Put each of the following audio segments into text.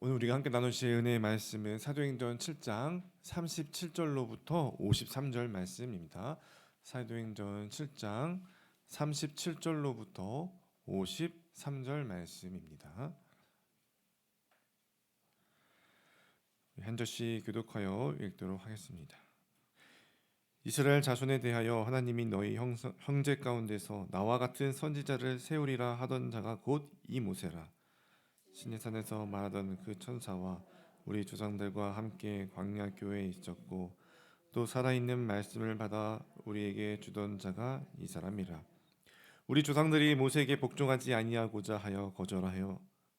오늘 우리가 함께 나누실 은혜의 말씀은 사도행전 7장 37절로부터 53절 말씀입니다. 사도행전 7장 37절로부터 53절 말씀입니다. 한 절씩 교독하여 읽도록 하겠습니다. 이스라엘 자손에 대하여 하나님이 너희 형제 가운데서 나와 같은 선지자를 세우리라 하던 자가 곧 이 모세라. 시내산에서 말하던 그 천사와 우리 조상들과 함께 광야 교회에 있었고 또 살아있는 말씀을 받아 우리에게 주던 자가 이 사람이라. 우리 조상들이 모세에게 복종하지 아니하고자 하여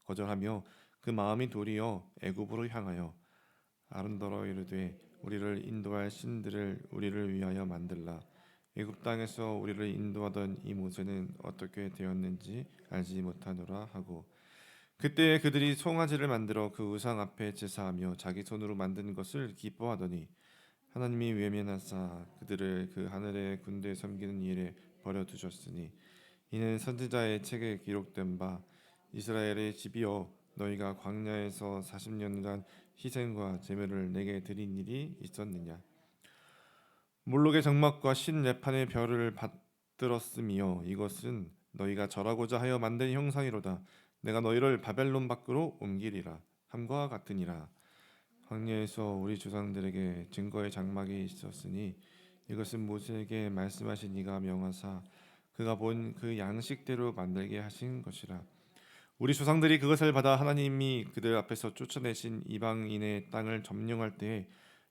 거절하며 그 마음이 도리어 애굽으로 향하여 아른더러 이르되 우리를 인도할 신들을 우리를 위하여 만들라. 애굽 땅에서 우리를 인도하던 이 모세는 어떻게 되었는지 알지 못하노라 하고, 그때 그들이 송아지를 만들어 그 우상 앞에 제사하며 자기 손으로 만든 것을 기뻐하더니 하나님이 외면하사 그들을 그 하늘의 군대 섬기는 일에 버려두셨으니 이는 선지자의 책에 기록된 바 이스라엘의 집이여 너희가 광야에서 40년간 희생과 제물을 내게 드린 일이 있었느냐. 몰록의 장막과 신레판의 별을 받들었으며 이것은 너희가 절하고자 하여 만든 형상이로다. 내가 너희를 바벨론 밖으로 옮기리라 함과 같으니라. 광야에서 우리 조상들에게 증거의 장막이 있었으니 이것은 모세에게 말씀하신 이가 명하사 그가 본 그 양식대로 만들게 하신 것이라. 우리 조상들이 그것을 받아 하나님이 그들 앞에서 쫓아내신 이방인의 땅을 점령할 때에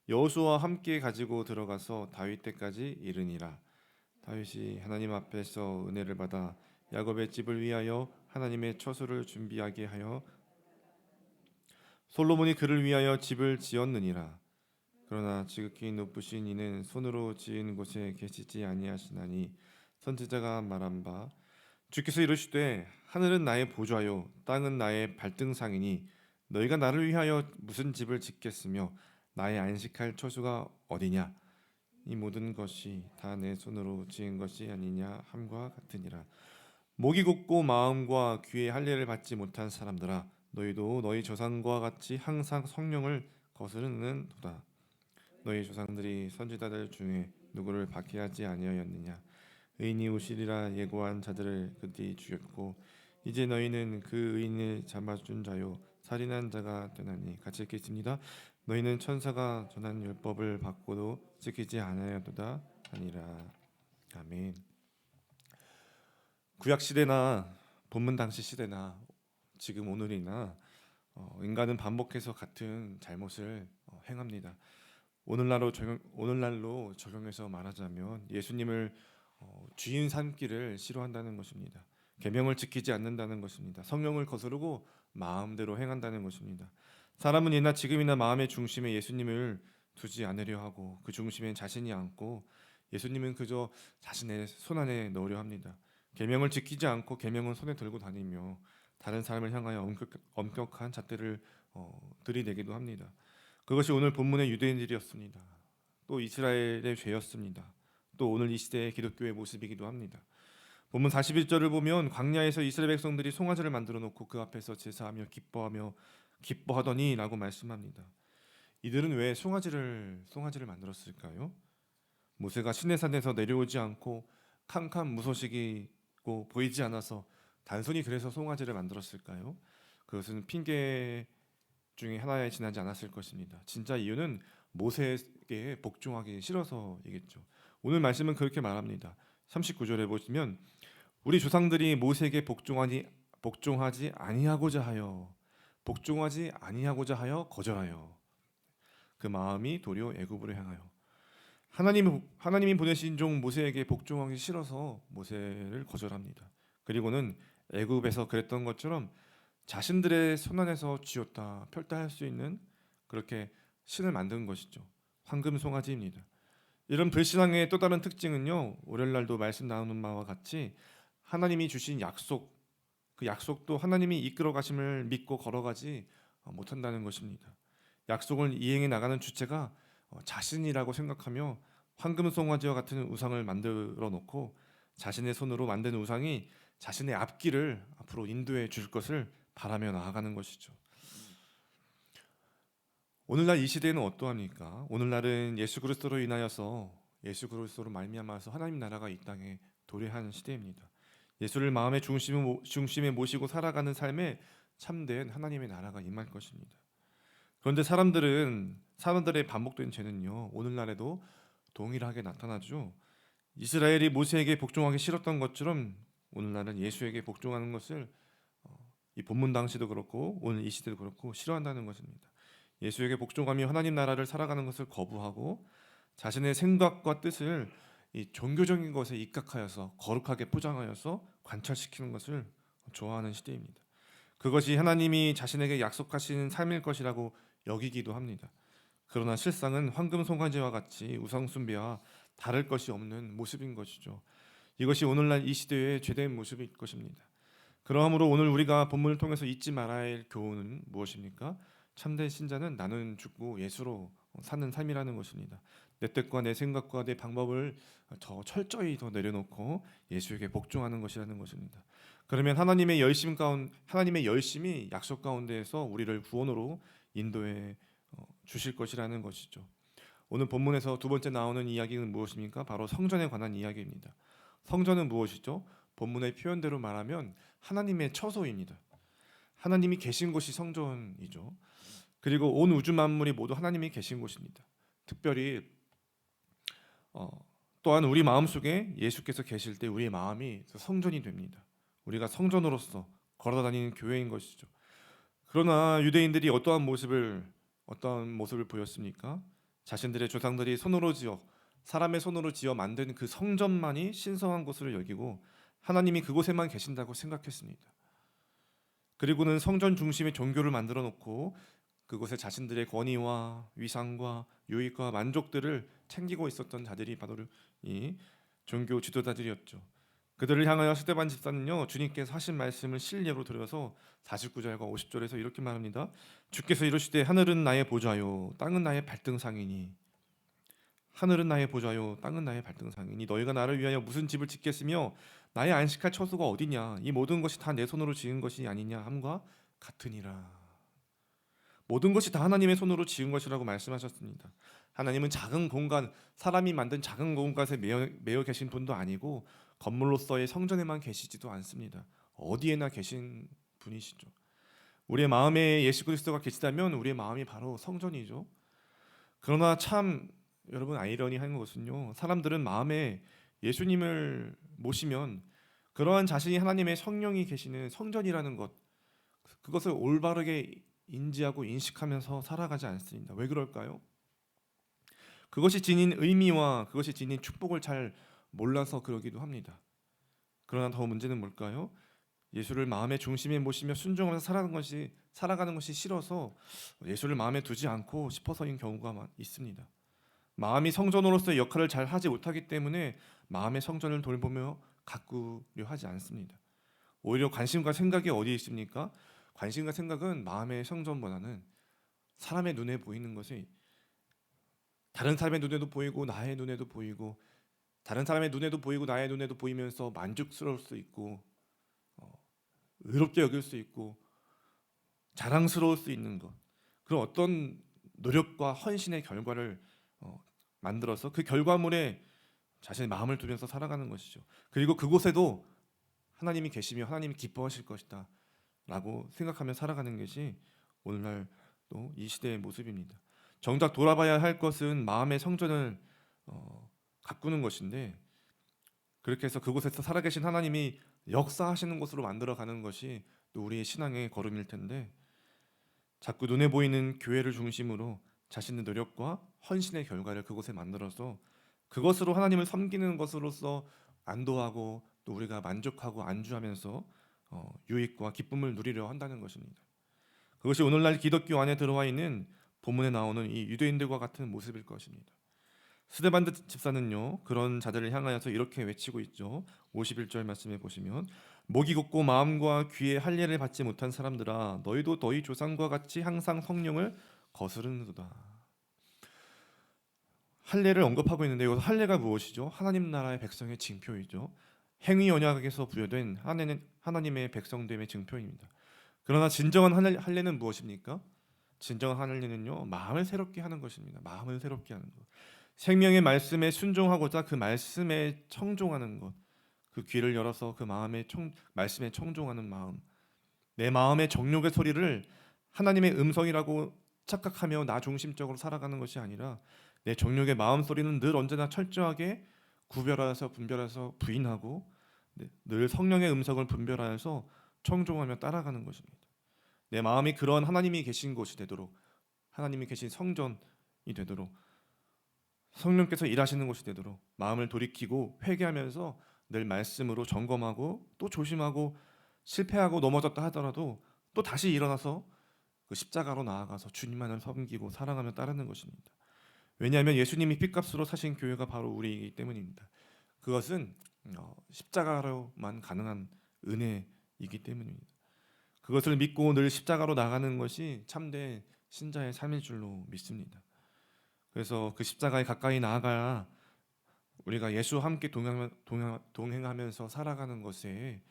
여호수아와 함께 가지고 들어가서 다윗 때까지 이르니라. 다윗이 하나님 앞에서 은혜를 받아 야곱의 집을 위하여 하나님의 처소를 준비하게 하여 솔로몬이 그를 위하여 집을 지었느니라. 그러나 지극히 높으신 이는 손으로 지은 곳에 계시지 아니하시나니 선지자가 말한 바 주께서 이르시되 하늘은 나의 보좌요 땅은 나의 발등상이니 너희가 나를 위하여 무슨 집을 짓겠으며 나의 안식할 처소가 어디냐. 이 모든 것이 다 내 손으로 지은 것이 아니냐 함과 같으니라. 목이 곧고 마음과 귀에 할례를 받지 못한 사람들아 너희도 너희 조상과 같이 항상 성령을 거스르는도다. 너희 조상들이 선지자들 중에 누구를 박해하지 아니하였느냐. 의인이 오시리라 예고한 자들을 그들이 죽였고 이제 너희는 그 의인을 잡아준 자요 살인한 자가 되나니. 같이 읽겠습니다. 너희는 천사가 전한 율법을 받고도 지키지 아니하였도다 하니라. 아멘. 구약 시대나 본문 당시 시대나 지금 오늘이나 인간은 반복해서 같은 잘못을 행합니다. 오늘날로 적용해서 말하자면 예수님을 주인 삼기를 싫어한다는 것입니다. 계명을 지키지 않는다는 것입니다. 성령을 거스르고 마음대로 행한다는 것입니다. 사람은 예나 지금이나 마음의 중심에 예수님을 두지 않으려 하고 그 중심에 자신이 앉고 예수님은 그저 자신의 손 안에 넣으려 합니다. 계명을 지키지 않고 계명은 손에 들고 다니며 다른 사람을 향하여 엄격한 잣대를 들이대기도 합니다. 그것이 오늘 본문의 유대인들이었습니다. 또 이스라엘의 죄였습니다. 또 오늘 이 시대의 기독교의 모습이기도 합니다. 본문 41절을 보면 광야에서 이스라엘 백성들이 송아지를 만들어 놓고 그 앞에서 제사하며 기뻐하더니 라고 말씀합니다. 이들은 왜 송아지를 만들었을까요? 모세가 시내산에서 내려오지 않고 캄캄 무소식이고 보이지 않아서 단순히 그래서 송아지를 만들었을까요? 그것은 핑계 중에 하나에 지나지 않았을 것입니다. 진짜 이유는 모세에게 복종하기 싫어서이겠죠. 오늘 말씀은 그렇게 말합니다. 39절에 보시면 우리 조상들이 모세에게 복종하지 아니하고자 하여 거절하여 그 마음이 도리어 애굽으로 향하여. 하나님이 보내신 종 모세에게 복종하기 싫어서 모세를 거절합니다. 그리고는 애굽에서 그랬던 것처럼 자신들의 손 안에서 쥐었다 펼다 할 수 있는 그렇게 신을 만든 것이죠. 황금 송아지입니다. 이런 불신앙의 또 다른 특징은요, 오늘날도 말씀 나오는 바와 같이 하나님이 주신 약속, 그 약속도 하나님이 이끌어 가심을 믿고 걸어가지 못한다는 것입니다. 약속을 이행해 나가는 주체가 자신이라고 생각하며 황금 송아지와 같은 우상을 만들어 놓고 자신의 손으로 만든 우상이 자신의 앞길을 앞으로 인도해 줄 것을 바라며 나아가는 것이죠. 오늘날 이 시대는 어떠합니까? 오늘날은 예수 그리스도로 인하여서 예수 그리스도로 말미암아서 하나님 나라가 이 땅에 도래한 시대입니다. 예수를 마음의 중심에 모시고 살아가는 삶에 참된 하나님의 나라가 임할 것입니다. 그런데 사람들의 반복된 죄는요, 오늘날에도 동일하게 나타나죠. 이스라엘이 모세에게 복종하기 싫었던 것처럼 오늘날은 예수에게 복종하는 것을 이 본문 당시도 그렇고 오늘 이 시대도 그렇고 싫어한다는 것입니다. 예수에게 복종하며 하나님 나라를 살아가는 것을 거부하고 자신의 생각과 뜻을 이 종교적인 것에 입각하여서 거룩하게 포장하여서 관철시키는 것을 좋아하는 시대입니다. 그것이 하나님이 자신에게 약속하신 삶일 것이라고 여기기도 합니다. 그러나 실상은 황금 송아지와 같이 우상숭배와 다를 것이 없는 모습인 것이죠. 이것이 오늘날 이 시대의 죄된 모습일 것입니다. 그러므로 오늘 우리가 본문을 통해서 잊지 말아야 할 교훈은 무엇입니까? 참된 신자는 나는 죽고 예수로 사는 삶이라는 것입니다. 내 뜻과 내 생각과 내 방법을 더 철저히 더 내려놓고 예수에게 복종하는 것이라는 것입니다. 그러면 하나님의 열심이 약속 가운데에서 우리를 구원으로 인도해 주실 것이라는 것이죠. 오늘 본문에서 두 번째 나오는 이야기는 무엇입니까? 바로 성전에 관한 이야기입니다. 성전은 무엇이죠? 본문의 표현대로 말하면 하나님의 처소입니다. 하나님이 계신 곳이 성전이죠. 그리고 온 우주 만물이 모두 하나님이 계신 곳입니다. 특별히 또한 우리 마음속에 예수께서 계실 때 우리의 마음이 성전이 됩니다. 우리가 성전으로서 걸어다니는 교회인 것이죠. 그러나 유대인들이 어떠한 모습을 보였습니까? 자신들의 조상들이 사람의 손으로 지어 만든 그 성전만이 신성한 곳으로 여기고 하나님이 그곳에만 계신다고 생각했습니다. 그리고는 성전 중심의 종교를 만들어 놓고 그곳에 자신들의 권위와 위상과 유익과 만족들을 챙기고 있었던 자들이 바로 이 종교 지도자들이었죠. 그들을 향하여 스데반 집사는요, 주님께서 하신 말씀을 실례로 들어서 49절과 50절에서 이렇게 말합니다. 주께서 이르시되 하늘은 나의 보좌요 땅은 나의 발등상이니 하늘은 나의 보좌요 땅은 나의 발등상이니 너희가 나를 위하여 무슨 집을 짓겠으며 나의 안식할 처소가 어디냐 이 모든 것이 다 내 손으로 지은 것이 아니냐 함과 같으니라. 모든 것이 다 하나님의 손으로 지은 것이라고 말씀하셨습니다. 하나님은 사람이 만든 작은 공간에 매여 계신 분도 아니고 건물로서의 성전에만 계시지도 않습니다. 어디에나 계신 분이시죠. 우리의 마음에 예수 그리스도가 계시다면 우리의 마음이 바로 성전이죠. 그러나 참 여러분 아이러니한 것은요. 사람들은 마음에 예수님을 모시면 그러한 자신이 하나님의 성령이 계시는 성전이라는 그것을 올바르게 인지하고 인식하면서 살아가지 않습니다. 왜 그럴까요? 그것이 지닌 의미와 그것이 지닌 축복을 잘 몰라서 그러기도 합니다. 그러나 더 문제는 뭘까요? 예수를 마음의 중심에 모시며 순종하면서 살아가는 것이 싫어서 예수를 마음에 두지 않고 싶어서인 경우가 있습니다. 마음이 성전으로서의 역할을 잘 하지 못하기 때문에 마음의 성전을 돌보며 가꾸려 하지 않습니다. 오히려 관심과 생각이 어디에 있습니까? 관심과 생각은 마음의 성전보다는 사람의 눈에 보이는 것이 다른 사람의 눈에도 보이고 나의 눈에도 보이고 다른 사람의 눈에도 보이고 나의 눈에도 보이면서 만족스러울 수 있고 의롭게 여길 수 있고 자랑스러울 수 있는 것 그런 어떤 노력과 헌신의 결과를 만들어서 그 결과물에 자신의 마음을 두면서 살아가는 것이죠. 그리고 그곳에도 하나님이 계시며 하나님이 기뻐하실 것이다 라고 생각하며 살아가는 것이 오늘날 또 이 시대의 모습입니다. 정작 돌아봐야 할 것은 마음의 성전을 가꾸는 것인데 그렇게 해서 그곳에서 살아계신 하나님이 역사하시는 곳으로 만들어가는 것이 또 우리의 신앙의 걸음일 텐데 자꾸 눈에 보이는 교회를 중심으로 자신의 노력과 헌신의 결과를 그곳에 만들어서 그것으로 하나님을 섬기는 것으로서 안도하고 또 우리가 만족하고 안주하면서 유익과 기쁨을 누리려 한다는 것입니다. 그것이 오늘날 기독교 안에 들어와 있는 본문에 나오는 이 유대인들과 같은 모습일 것입니다. 스데반 집사는요 그런 자들을 향하여서 이렇게 외치고 있죠. 51절 말씀에 보시면 목이 곧고 마음과 귀에 할례를 받지 못한 사람들아 너희도 너희 조상과 같이 항상 성령을 거스르는도다. 할례를 언급하고 있는데 이것 할례가 무엇이죠? 하나님 나라의 백성의 징표이죠. 행위 언약에서 부여된 하나님의 백성됨의 증표입니다. 그러나 진정한 할례는 무엇입니까? 진정한 하늘리는요 마음을 새롭게 하는 것입니다. 마음을 새롭게 하는 것. 생명의 말씀에 순종하고자 그 말씀에 청종하는 것. 그 귀를 열어서 그 말씀에 청종하는 마음. 내 마음의 정욕의 소리를 하나님의 음성이라고 착각하며 나 중심적으로 살아가는 것이 아니라 내 정욕의 마음 소리는 늘 언제나 철저하게 구별하여서 분별해서 부인하고 늘 성령의 음성을 분별하여서 청종하며 따라가는 것입니다. 내 마음이 그런 하나님이 계신 곳이 되도록, 하나님이 계신 성전이 되도록, 성령께서 일하시는 곳이 되도록 마음을 돌이키고 회개하면서 늘 말씀으로 점검하고 또 조심하고, 실패하고 넘어졌다 하더라도 또 다시 일어나서 그 십자가로 나아가서 주님만을 섬기고 사랑하며 따르는 것입니다. 왜냐하면 예수님이 핏값으로 사신 교회가 바로 우리이기 때문입니다. 그것은 십자가로만 가능한 은혜이기 때문입니다. 그것을 믿고 늘 십자가로 나가는 것이 참된 신자의 삶일 줄로 믿습니다. 그래서 그 십자가에 가까이 나아가야 우리가 예수와 함께 동행하면서 살아가는 것에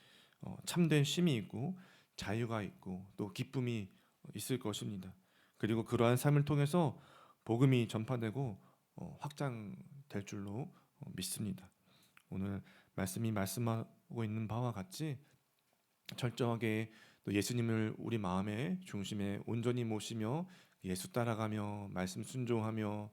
참된 쉼이 있고 자유가 있고 또 기쁨이 있을 것입니다. 그리고 그러한 삶을 통해서 복음이 전파되고 확장될 줄로 믿습니다. 오늘 말씀이 말씀하고 있는 바와 같이 철저하게 또 예수님을 우리 마음의 중심에 온전히 모시며 예수 따라가며 말씀 순종하며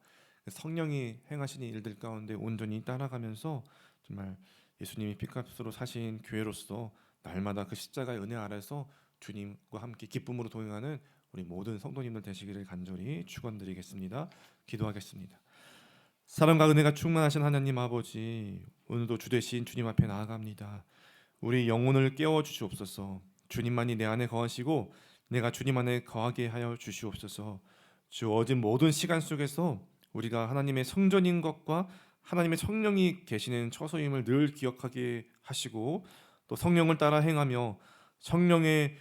성령이 행하시는 일들 가운데 온전히 따라가면서 정말 예수님이 핏값으로 사신 교회로서 날마다 그 십자가의 은혜 아래서 주님과 함께 기쁨으로 동행하는 우리 모든 성도님들 되시기를 간절히 축원드리겠습니다. 기도하겠습니다. 사랑과 은혜가 충만하신 하나님 아버지, 오늘도 주 되신 주님 앞에 나아갑니다. 우리 영혼을 깨워 주시옵소서. 주님만이 내 안에 거하시고 내가 주님 안에 거하게 하여 주시옵소서. 주어진 모든 시간 속에서 우리가 하나님의 성전인 것과 하나님의 성령이 계시는 처소임을 늘 기억하게 하시고 또 성령을 따라 행하며 성령의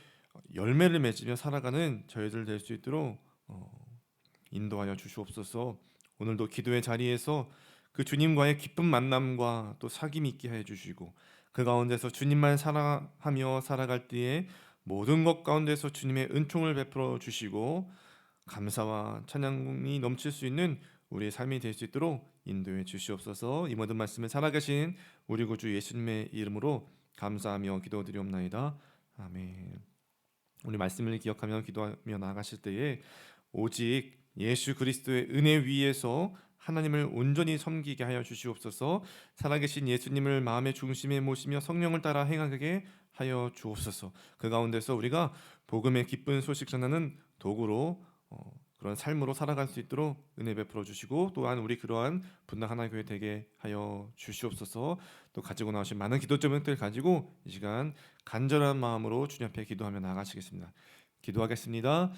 열매를 맺으며 살아가는 저희들 될 수 있도록 인도하여 주시옵소서. 오늘도 기도의 자리에서 그 주님과의 기쁜 만남과 또 사귐이 있게 해 주시고 그 가운데서 주님만 사랑하며 살아갈 때에 모든 것 가운데서 주님의 은총을 베풀어 주시고 감사와 찬양이 넘칠 수 있는 우리의 삶이 될 수 있도록 인도해 주시옵소서. 이 모든 말씀을 살아계신 우리 구주 예수님의 이름으로 감사하며 기도드리옵나이다. 아멘. 우리 말씀을 기억하며 기도하며 나아가실 때에 오직 예수 그리스도의 은혜 위에서 하나님을 온전히 섬기게 하여 주시옵소서. 살아계신 예수님을 마음의 중심에 모시며 성령을 따라 행하게 하여 주옵소서. 그 가운데서 우리가 복음의 기쁜 소식 전하는 도구로 그런 삶으로 살아갈 수 있도록 은혜 베풀어 주시고 또한 우리 그러한 분당 하나교회 되게 하여 주시옵소서. 또 가지고 나오신 많은 기도 제목들 가지고 이 시간 간절한 마음으로 주님 앞에 기도하며 나아가시겠습니다. 기도하겠습니다.